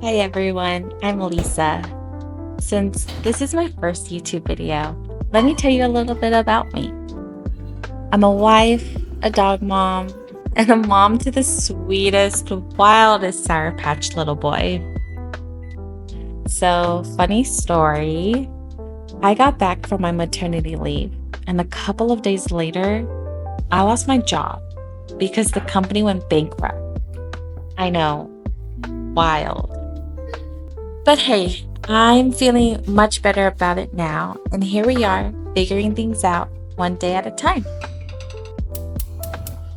Hi everyone, I'm Lisa. Since this is my first YouTube video, let me tell you a little bit about me. I'm a wife, a dog mom, and a mom to the sweetest, wildest Sour Patch little boy. So, funny story, I got back from my maternity leave, and a couple of days later, I lost my job because the company went bankrupt. I know, wild. But hey, I'm feeling much better about it now, and here we are, figuring things out one day at a time.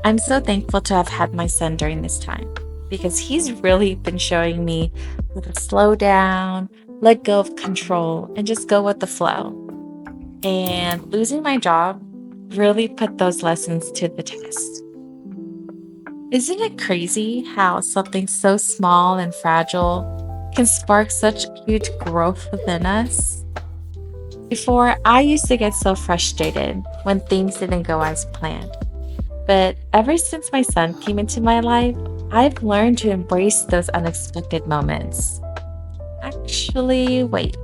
I'm so thankful to have had my son during this time because he's really been showing me how to slow down, let go of control, and just go with the flow. And losing my job really put those lessons to the test. Isn't it crazy how something so small and fragile can spark such huge growth within us? Before, I used to get so frustrated when things didn't go as planned. But ever since my son came into my life, I've learned to embrace those unexpected moments. Actually, wait,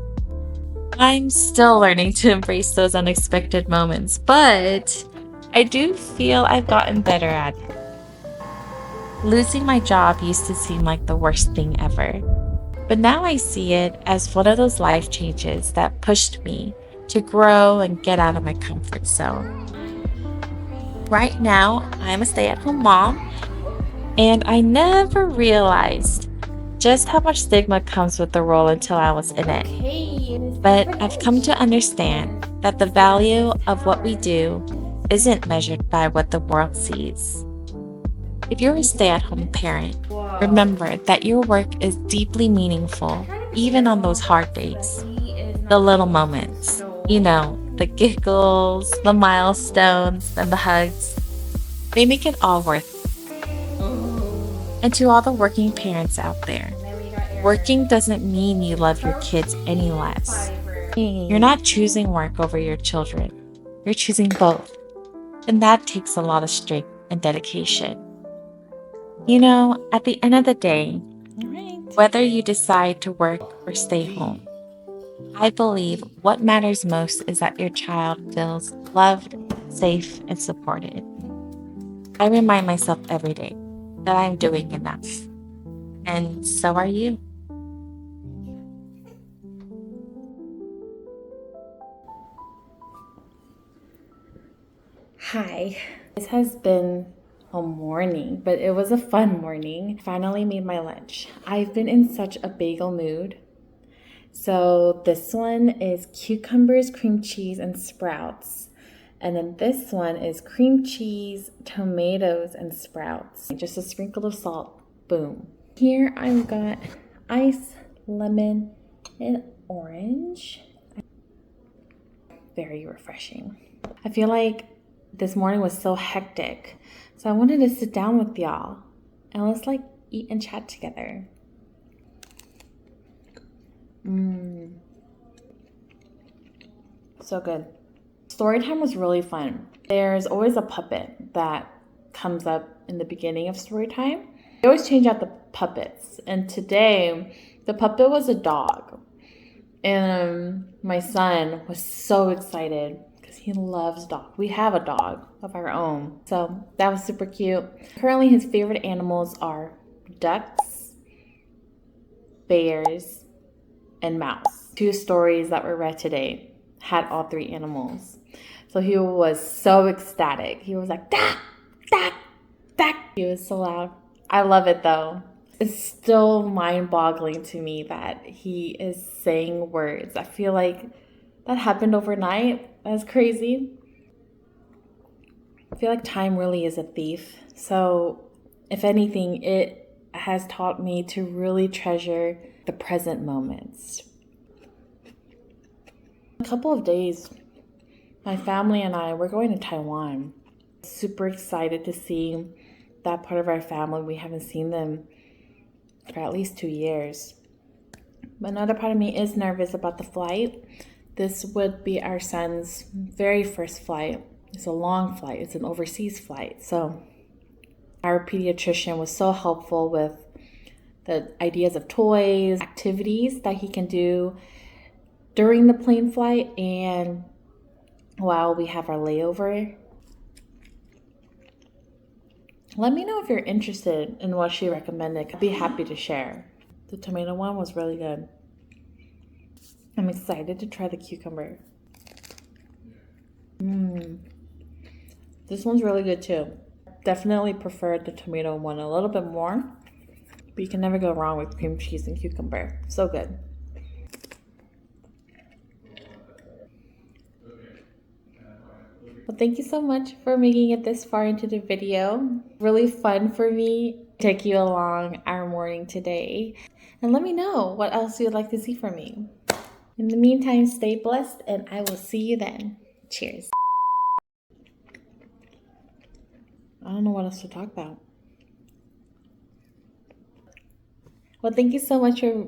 I'm still learning to embrace those unexpected moments, but I do feel I've gotten better at it. Losing my job used to seem like the worst thing ever, but now I see it as one of those life changes that pushed me to grow and get out of my comfort zone. Right now, I'm a stay at home mom, and I never realized just how much stigma comes with the role until I was in it. But I've come to understand that the value of what we do isn't measured by what the world sees. If you're a stay at home parent, remember that your work is deeply meaningful, even on those hard days. The little moments, the giggles, the milestones, and the hugs, they make it all worth it. And to all the working parents out there, working doesn't mean you love your kids any less. You're not choosing work over your children, you're choosing both. And that takes a lot of strength and dedication. At the end of the day, whether you decide to work or stay home, I believe what matters most is that your child feels loved, safe, and supported. I remind myself every day that I'm doing enough, and so are you. Hi. This has been a morning, but it was a fun morning. Finally made my lunch. I've been in such a bagel mood. So this one is cucumbers, cream cheese, and sprouts. And then this one is cream cheese, tomatoes, and sprouts. Just a sprinkle of salt. Boom. Here I've got ice, lemon, and orange. Very refreshing. I feel like this morning was so hectic. So I wanted to sit down with y'all and let's eat and chat together. So good. Story time was really fun. There's always a puppet that comes up in the beginning of story time. They always change out the puppets. And today, the puppet was a dog. And my son was so excited because he loves dogs. We have a dog of our own. So that was super cute. Currently, his favorite animals are ducks, bears, and mouse. 2 stories that were read today had all 3 animals. So he was so ecstatic. He was like, dak, dak, dak. He was so loud. I love it though. It's still mind-boggling to me that he is saying words. I feel like that happened overnight. That's crazy. I feel like time really is a thief. So if anything, it has taught me to really treasure the present moments. In a couple of days, my family and I, we're going to Taiwan. Super excited to see that part of our family. We haven't seen them for at least 2 years. But another part of me is nervous about the flight. This would be our son's very first flight. It's a long flight. It's an overseas flight. So our pediatrician was so helpful with the ideas of toys, activities that he can do during the plane flight and while we have our layover. Let me know if you're interested in what she recommended. I'd be happy to share. The tomato one was really good. I'm excited to try the cucumber. This one's really good too. Definitely preferred the tomato one a little bit more, but you can never go wrong with cream cheese and cucumber. So good. Well, thank you so much for making it this far into the video. Really fun for me to take you along our morning today. And let me know what else you'd like to see from me. In the meantime, stay blessed and I will see you then. Cheers. I don't know what else to talk about. Well, thank you so much for